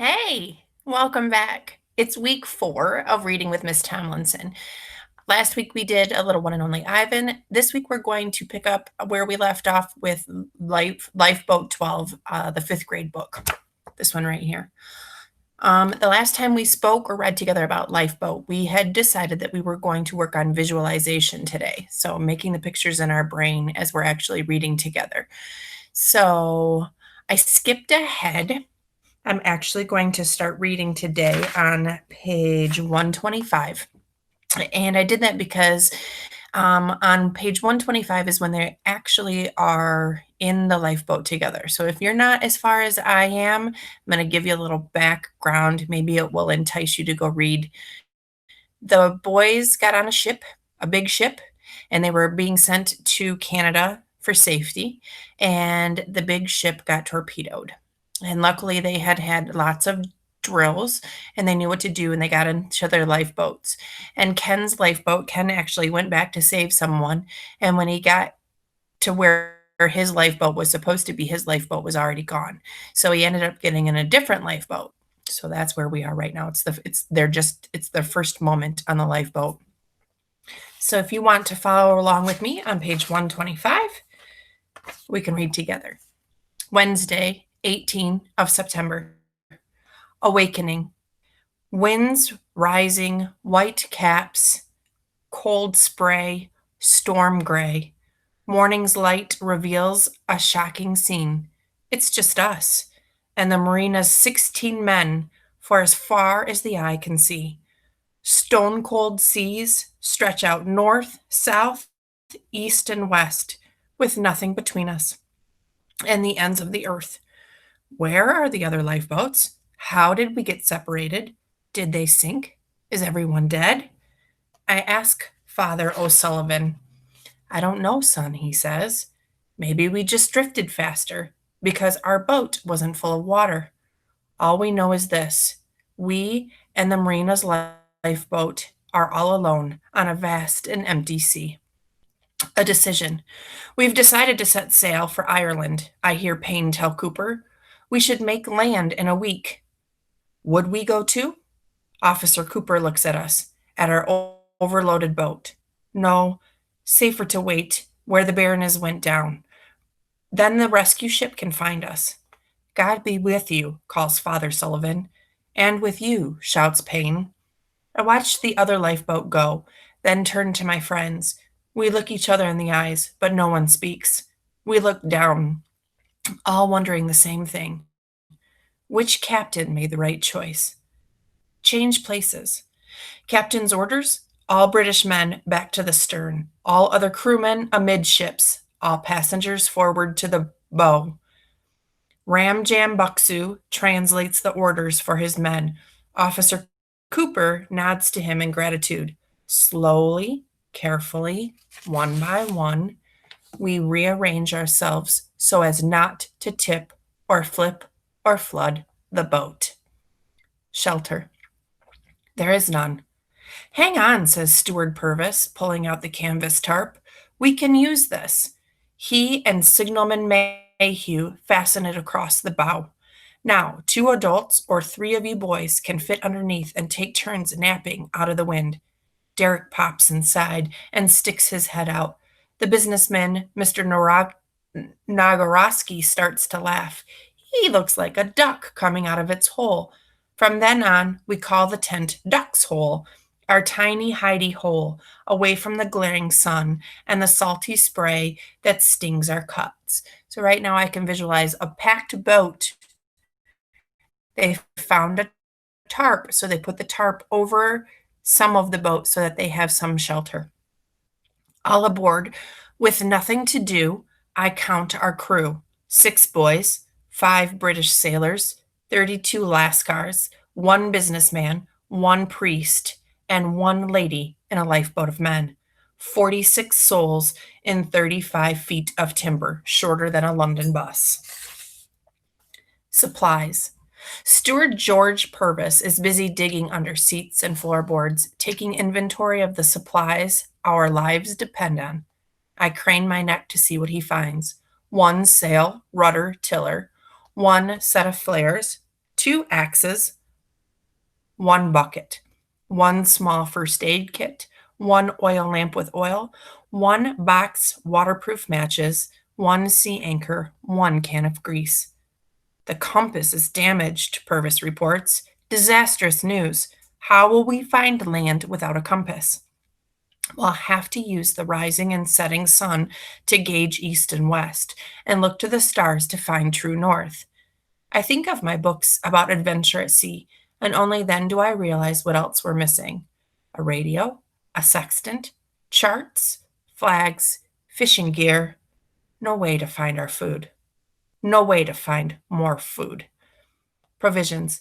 Hey, welcome back. It's week 4 of Reading with Miss Tomlinson. Last week we did A Little One and Only Ivan. This week we're going to pick up where we left off with Lifeboat 12, the 5th grade book. This one right here. The last time we spoke or read together about Lifeboat, we had decided that we were going to work on visualization today. So making the pictures in our brain as we're actually reading together. So I skipped ahead. I'm actually going to start reading today on page 125. And I did that because on page 125 is when they actually are in the lifeboat together. So if you're not as far as I am, I'm going to give you a little background. Maybe it will entice you to go read. The boys got on a ship, a big ship, and they were being sent to Canada for safety. And the big ship got torpedoed. And luckily, they had had lots of drills and they knew what to do and they got into their lifeboats. And Ken's lifeboat, Ken actually went back to save someone. And when he got to where his lifeboat was supposed to be, his lifeboat was already gone. So he ended up getting in a different lifeboat. So that's where we are right now. It's their first moment on the lifeboat. So if you want to follow along with me on page 125, we can read together. Wednesday, 18 of September. Awakening. Winds rising, white caps, cold spray, storm gray. Morning's light reveals a shocking scene. It's just us and the marina's 16 men for as far as the eye can see. Stone cold seas stretch out north, south, east, and west with nothing between us and the ends of the earth. Where are the other lifeboats? How did we get separated? Did they sink? Is everyone dead? I ask Father O'Sullivan. I don't know, son, he says. Maybe we just drifted faster because our boat wasn't full of water. All we know is this: we and the marina's lifeboat are all alone on a vast and empty sea. A decision. We've decided to set sail for Ireland, I hear Payne tell Cooper. We should make land in a week. Would we go too? Officer Cooper looks at us, at our overloaded boat. No, safer to wait where the Baroness went down. Then the rescue ship can find us. God be with you, calls Father Sullivan. And with you, shouts Payne. I watch the other lifeboat go, then turn to my friends. We look each other in the eyes, but no one speaks. We look down, all wondering the same thing. Which captain made the right choice? Change places. Captain's orders: all British men back to the stern, all other crewmen amidships, all passengers forward to the bow. Ram Jam Buxu translates the orders for his men. Officer Cooper nods to him in gratitude. Slowly, carefully, one by one, we rearrange ourselves so as not to tip or flip or flood the boat. Shelter. There is none. Hang on, says Steward Purvis, pulling out the canvas tarp. We can use this. He and Signalman Mayhew fasten it across the bow. Now, 2 adults or 3 of you boys can fit underneath and take turns napping out of the wind. Derek pops inside and sticks his head out. The businessman, Mr. Nagorowski, starts to laugh. He looks like a duck coming out of its hole. From then on, we call the tent Duck's Hole, our tiny hidey hole, away from the glaring sun and the salty spray that stings our cuts. So right now I can visualize a packed boat. They found a tarp, so they put the tarp over some of the boat so that they have some shelter. All aboard, with nothing to do, I count our crew: 6 boys, 5 British sailors, 32 Lascars, 1 businessman, 1 priest, and 1 lady in a lifeboat of men. 46 souls in 35 feet of timber, shorter than a London bus. Supplies. Steward George Purvis is busy digging under seats and floorboards, taking inventory of the supplies our lives depend on. I crane my neck to see what he finds: 1 sail, rudder, tiller, 1 set of flares, 2 axes, 1 bucket, 1 small first aid kit, 1 oil lamp with oil, 1 box waterproof matches, 1 sea anchor, 1 can of grease. The compass is damaged, Purvis reports. Disastrous news. How will we find land without a compass? We'll have to use the rising and setting sun to gauge east and west, and look to the stars to find true north. I think of my books about adventure at sea, and only then do I realize what else we're missing: a radio, a sextant, charts, flags, fishing gear. No way to find our food. No way to find more food. Provisions.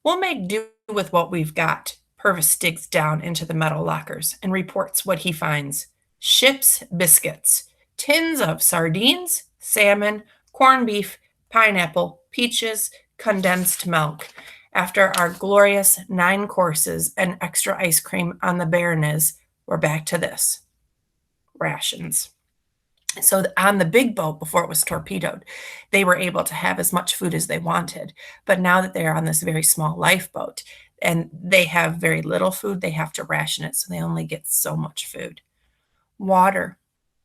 We'll make do with what we've got. Purvis digs down into the metal lockers and reports what he finds: ship's biscuits, tins of sardines, salmon, corned beef, pineapple, peaches, condensed milk. After our glorious 9 courses and extra ice cream on the Baroness, we're back to this: rations. So on the big boat, before it was torpedoed, they were able to have as much food as they wanted. But now that they're on this very small lifeboat and they have very little food, they have to ration it, so they only get so much food. Water.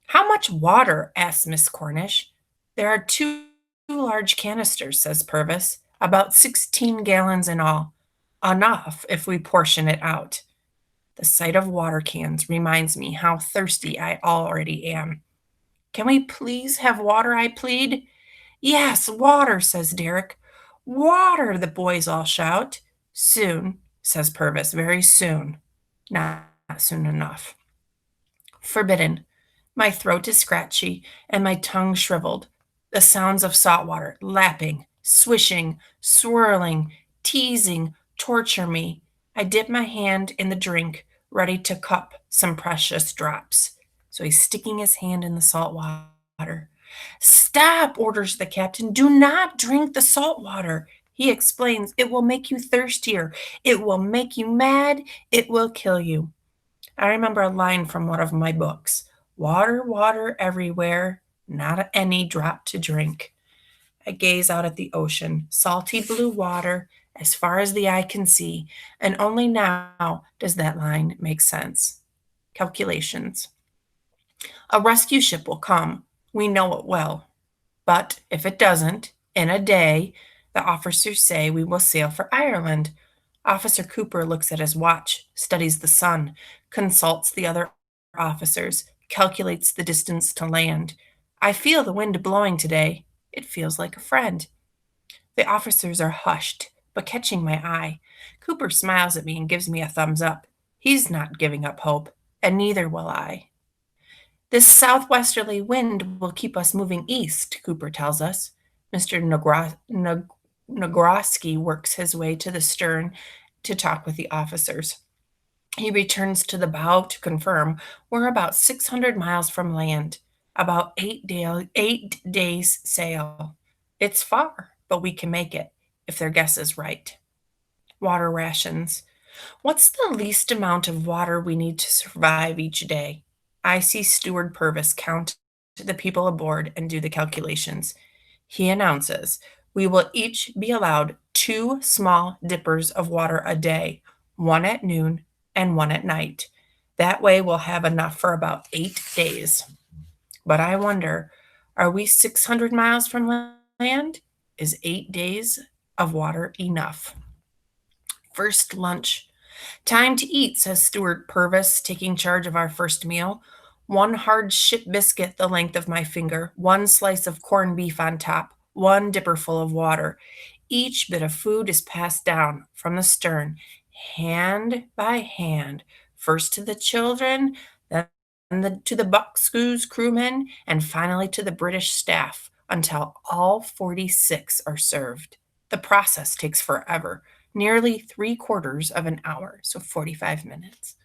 How much water? Asks Miss Cornish. There are 2 large canisters, says Purvis, about 16 gallons in all. Enough if we portion it out. The sight of water cans reminds me how thirsty I already am. Can we please have water? I plead. Yes, water, says Derek. Water, the boys all shout. Soon, says Purvis, very soon. Not soon enough. Forbidden. My throat is scratchy and my tongue shriveled. The sounds of salt water lapping, swishing, swirling, teasing torture me. I dip my hand in the drink, ready to cup some precious drops. So he's sticking his hand in the salt water. Stop, orders the captain. Do not drink the salt water. He explains, it will make you thirstier. It will make you mad. It will kill you. I remember a line from one of my books: water, water everywhere, not any drop to drink. I gaze out at the ocean, salty blue water as far as the eye can see, and only now does that line make sense. Calculations. A rescue ship will come. We know it will. But if it doesn't, in a day, the officers say we will sail for Ireland. Officer Cooper looks at his watch, studies the sun, consults the other officers, calculates the distance to land. I feel the wind blowing today. It feels like a friend. The officers are hushed, but catching my eye. Cooper smiles at me and gives me a thumbs up. He's not giving up hope, and neither will I. This southwesterly wind will keep us moving east, Cooper tells us. Mr. Nagroski works his way to the stern to talk with the officers. He returns to the bow to confirm we're about 600 miles from land, about 8 days sail. It's far, but we can make it, if their guess is right. Water rations. What's the least amount of water we need to survive each day? I see Steward Purvis count the people aboard and do the calculations. He announces, we will each be allowed 2 small dippers of water a day, 1 at noon and 1 at night. That way we'll have enough for about 8 days. But I wonder, are we 600 miles from land? Is 8 days of water enough? First lunch. Time to eat, says Steward Purvis, taking charge of our first meal. 1 hard ship biscuit the length of my finger, 1 slice of corned beef on top, 1 dipperful of water. Each bit of food is passed down from the stern, hand by hand, first to the children, then to the Buckscrews crewmen, and finally to the British staff, until all 46 are served. The process takes forever, nearly 3/4 of an hour, so 45 minutes.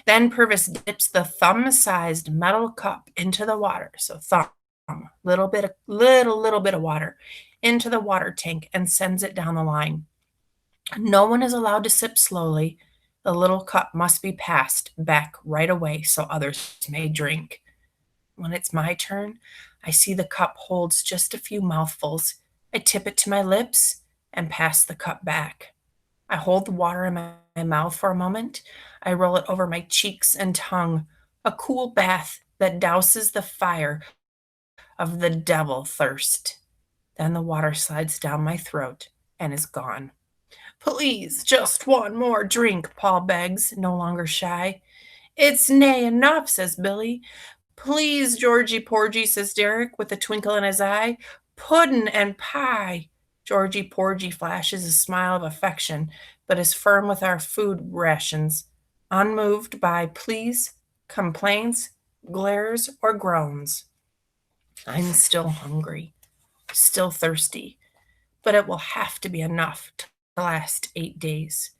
Then Purvis dips the thumb-sized metal cup into the water, so thumb, little bit of water, into the water tank and sends it down the line. No one is allowed to sip slowly. The little cup must be passed back right away so others may drink. When it's my turn, I see the cup holds just a few mouthfuls. I tip it to my lips, and pass the cup back. I hold the water in my mouth for a moment. I roll it over my cheeks and tongue, a cool bath that douses the fire of the devil thirst. Then the water slides down my throat and is gone. Please, just one more drink, Paul begs, no longer shy. It's nay enough, says Billy. Please, Georgie Porgy, says Derek, with a twinkle in his eye. Puddin' and pie. Georgie Porgy flashes a smile of affection, but is firm with our food rations, unmoved by pleas, complaints, glares, or groans. I'm still hungry, still thirsty, but it will have to be enough to last 8 days.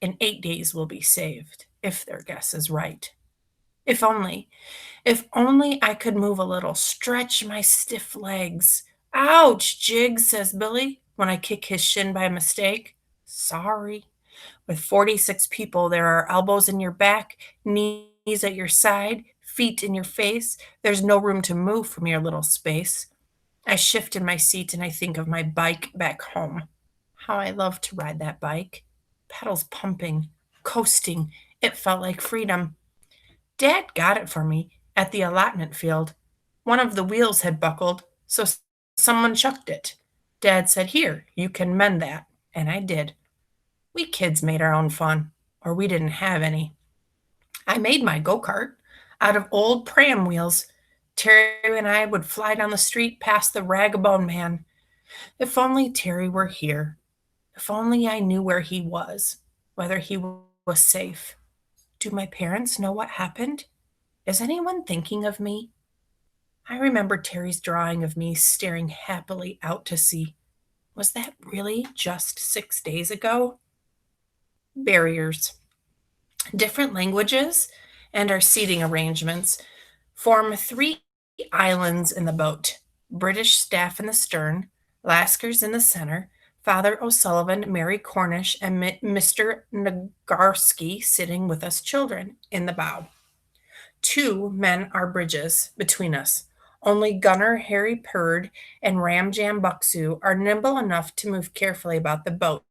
In 8 days we'll be saved, if their guess is right. If only, if only I could move a little, stretch my stiff legs. Ouch, Jiggs, says Billy, when I kick his shin by mistake. Sorry. With 46 people, there are elbows in your back, knees at your side, feet in your face. There's no room to move from your little space. I shift in my seat and I think of my bike back home. How I love to ride that bike. Pedals pumping, coasting. It felt like freedom. Dad got it for me at the allotment field. One of the wheels had buckled, so someone chucked it. Dad said, Here, you can mend that. And I did. We kids made our own fun, or we didn't have any. I made my go kart out of old pram wheels. Terry and I would fly down the street past the rag-a-bone man. If only Terry were here. If only I knew where he was, whether he was safe. Do my parents know what happened? Is anyone thinking of me? I remember Terry's drawing of me staring happily out to sea. Was that really just 6 days ago? Barriers. Different languages and our seating arrangements form 3 islands in the boat. British staff in the stern, Lascars in the center, Father O'Sullivan, Mary Cornish, and Mr. Nagarsky sitting with us children in the bow. 2 men are bridges between us. Only Gunner Harry Purd and Ramjam Buxu are nimble enough to move carefully about the boat,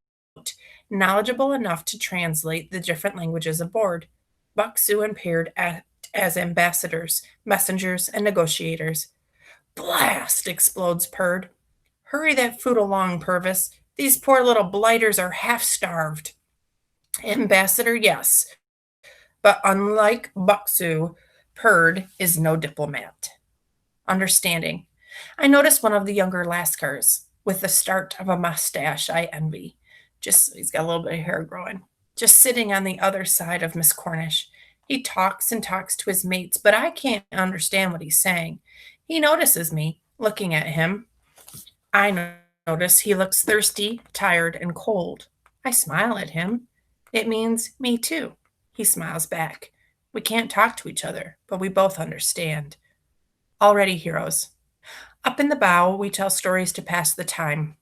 knowledgeable enough to translate the different languages aboard. Buxu and Purd act as ambassadors, messengers, and negotiators. Blast! Explodes Purd. Hurry that food along, Purvis. These poor little blighters are half starved. Ambassador, yes. But unlike Buxu, Purd is no diplomat. Understanding. I notice one of the younger Lascars with the start of a mustache I envy. He's got a little bit of hair growing. Just sitting on the other side of Miss Cornish. He talks and talks to his mates, but I can't understand what he's saying. He notices me, looking at him. I notice he looks thirsty, tired, and cold. I smile at him. It means me too. He smiles back. We can't talk to each other, but we both understand. Already heroes. Up in the bow, we tell stories to pass the time.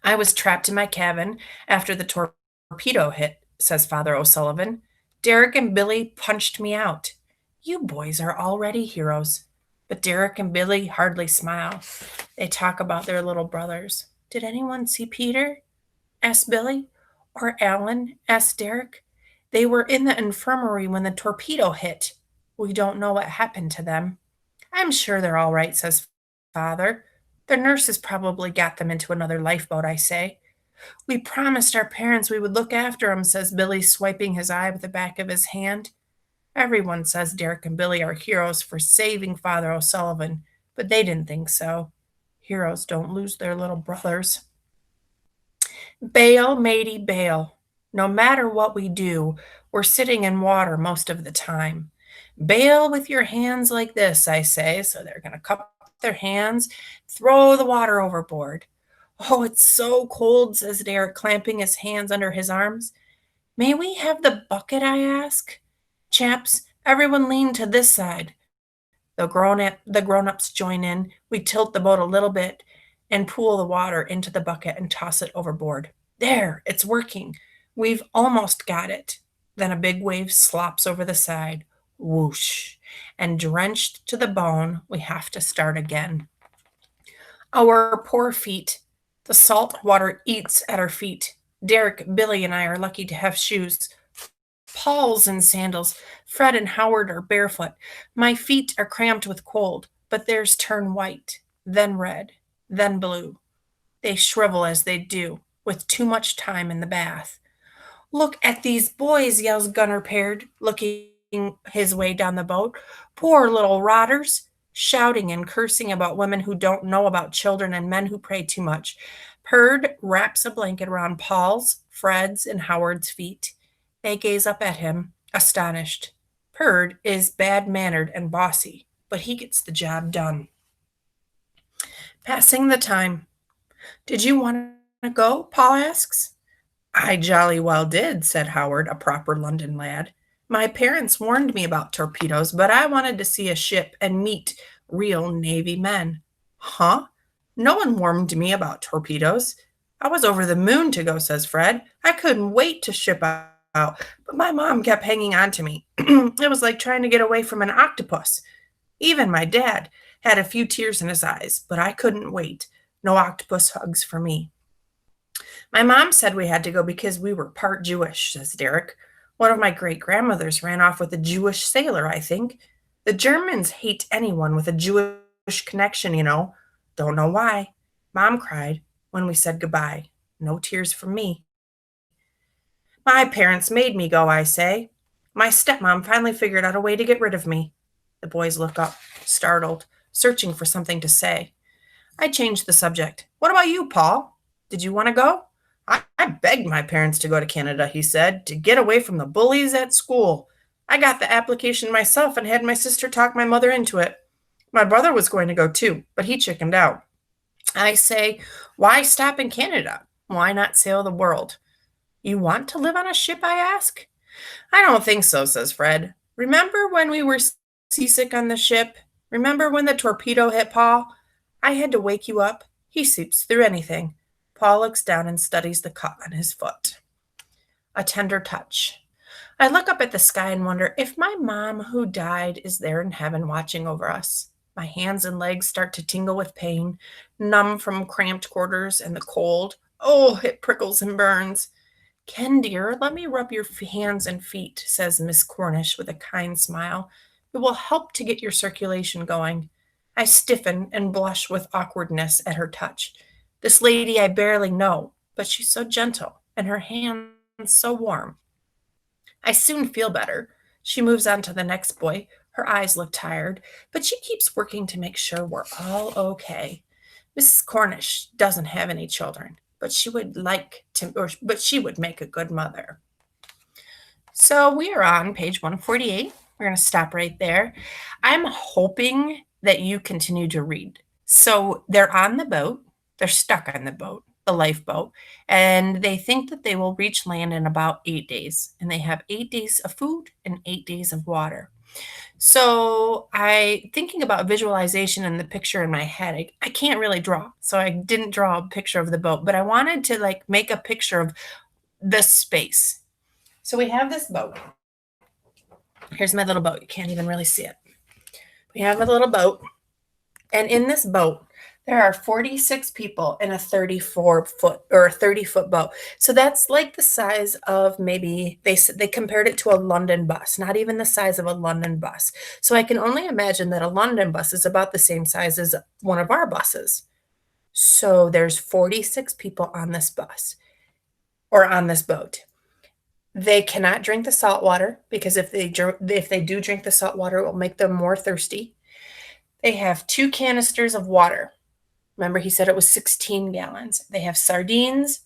I was trapped in my cabin after the torpedo hit, says Father O'Sullivan. Derek and Billy punched me out. You boys are already heroes. But Derek and Billy hardly smile. They talk about their little brothers. Did anyone see Peter? Asked Billy. Or Alan? Asked Derek. They were in the infirmary when the torpedo hit. We don't know what happened to them. I'm sure they're all right, says Father. The nurses probably got them into another lifeboat, I say. We promised our parents we would look after 'em, says Billy, swiping his eye with the back of his hand. Everyone says Derek and Billy are heroes for saving Father O'Sullivan, but they didn't think so. Heroes don't lose their little brothers. Bail, matey, bail. No matter what we do, we're sitting in water most of the time. Bail with your hands like this, I say. So they're going to cup their hands, throw the water overboard. Oh, it's so cold, says Derek, clamping his hands under his arms. May we have the bucket, I ask? Chaps, everyone lean to this side. The grown-ups join in. We tilt the boat a little bit and pool the water into the bucket and toss it overboard. There, it's working. We've almost got it. Then a big wave slops over the side. Whoosh. And drenched to the bone, we have to start again. Our poor feet. The salt water eats at our feet. Derek, Billy, and I are lucky to have shoes. Paul's in sandals. Fred and Howard are barefoot. My feet are cramped with cold, but theirs turn white, then red, then blue. They shrivel as they do, with too much time in the bath. Look at these boys, yells Gunner Paired, looking his way down the boat. Poor little rotters, shouting and cursing about women who don't know about children and men who pray too much. Perd wraps a blanket around Paul's, Fred's, and Howard's feet. They gaze up at him, astonished. Perd is bad mannered and bossy, but he gets the job done. Passing the time. Did you want to go? Paul asks. I jolly well did, said Howard, a proper London lad. My parents warned me about torpedoes, but I wanted to see a ship and meet real Navy men. Huh? No one warned me about torpedoes. I was over the moon to go, says Fred. I couldn't wait to ship out, but my mom kept hanging on to me. It was like trying to get away from an octopus. Even my dad had a few tears in his eyes, but I couldn't wait. No octopus hugs for me. My mom said we had to go because we were part Jewish, says Derek. One of my great grandmothers ran off with a Jewish sailor, I think. The Germans hate anyone with a Jewish connection, you know. Don't know why. Mom cried when we said goodbye. No tears from me. My parents made me go, I say. My stepmom finally figured out a way to get rid of me. The boys look up, startled, searching for something to say. I changed the subject. What about you, Paul? Did you want to go? I begged my parents to go to Canada, he said, to get away from the bullies at school. I got the application myself and had my sister talk my mother into it. My brother was going to go too, but he chickened out. I say, why stop in Canada? Why not sail the world? You want to live on a ship, I ask. I don't think so, says Fred. Remember when we were seasick on the ship? Remember when the torpedo hit Paul? I had to wake you up. He sleeps through anything. Paul looks down and studies the cut on his foot. A tender touch. I look up at the sky and wonder if my mom, who died, is there in heaven watching over us. My hands and legs start to tingle with pain, numb from cramped quarters and the cold. Oh, it prickles and burns. Ken, dear, let me rub your hands and feet, says Miss Cornish with a kind smile. It will help to get your circulation going. I stiffen and blush with awkwardness at her touch. This lady I barely know, but she's so gentle, and her hands so warm. I soon feel better. She moves on to the next boy. Her eyes look tired, but she keeps working to make sure we're all okay. Mrs. Cornish doesn't have any children, but she would make a good mother. So we are on page 148. We're going to stop right there. I'm hoping that you continue to read. So they're on the boat. They're stuck on the boat, the lifeboat, and they think that they will reach land in about 8 days. And they have 8 days of food and 8 days of water. So thinking about visualization and the picture in my head, I can't really draw. So I didn't draw a picture of the boat, but I wanted to make a picture of the space. So we have this boat. Here's my little boat. You can't even really see it. We have a little boat. And in this boat, there are 46 people in a 30-foot boat. So that's like the size of maybe they compared it to a London bus, not even the size of a London bus. So I can only imagine that a London bus is about the same size as one of our buses. So there's 46 people on this bus or on this boat. They cannot drink the salt water because if they do drink the salt water, it will make them more thirsty. They have 2 canisters of water. Remember, he said it was 16 gallons. They have sardines,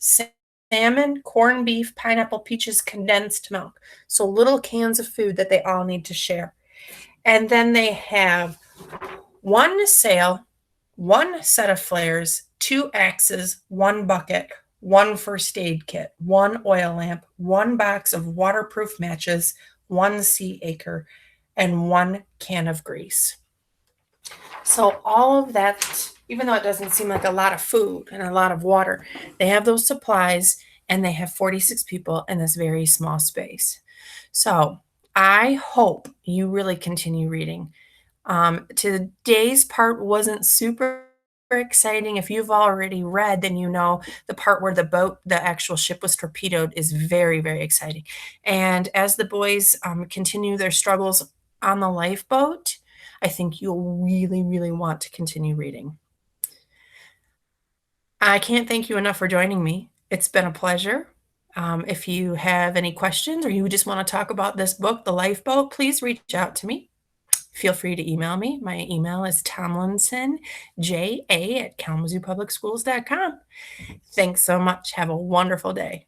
salmon, corned beef, pineapple, peaches, condensed milk. So little cans of food that they all need to share. And then they have 1 sail, 1 set of flares, 2 axes, 1 bucket, 1 first aid kit, 1 oil lamp, 1 box of waterproof matches, 1 sea anchor, and 1 can of grease. So all of that, even though it doesn't seem like a lot of food and a lot of water, they have those supplies and they have 46 people in this very small space. So I hope you really continue reading. Today's part wasn't super exciting. If you've already read, then you know the part where the actual ship was torpedoed is very, very exciting. And as the boys continue their struggles on the lifeboat, I think you'll really, really want to continue reading. I can't thank you enough for joining me. It's been a pleasure. If you have any questions or you just want to talk about this book, The Lifeboat, please reach out to me. Feel free to email me. My email is tomlinsonja@kalamazoopublicschools.com. Thanks so much. Have a wonderful day.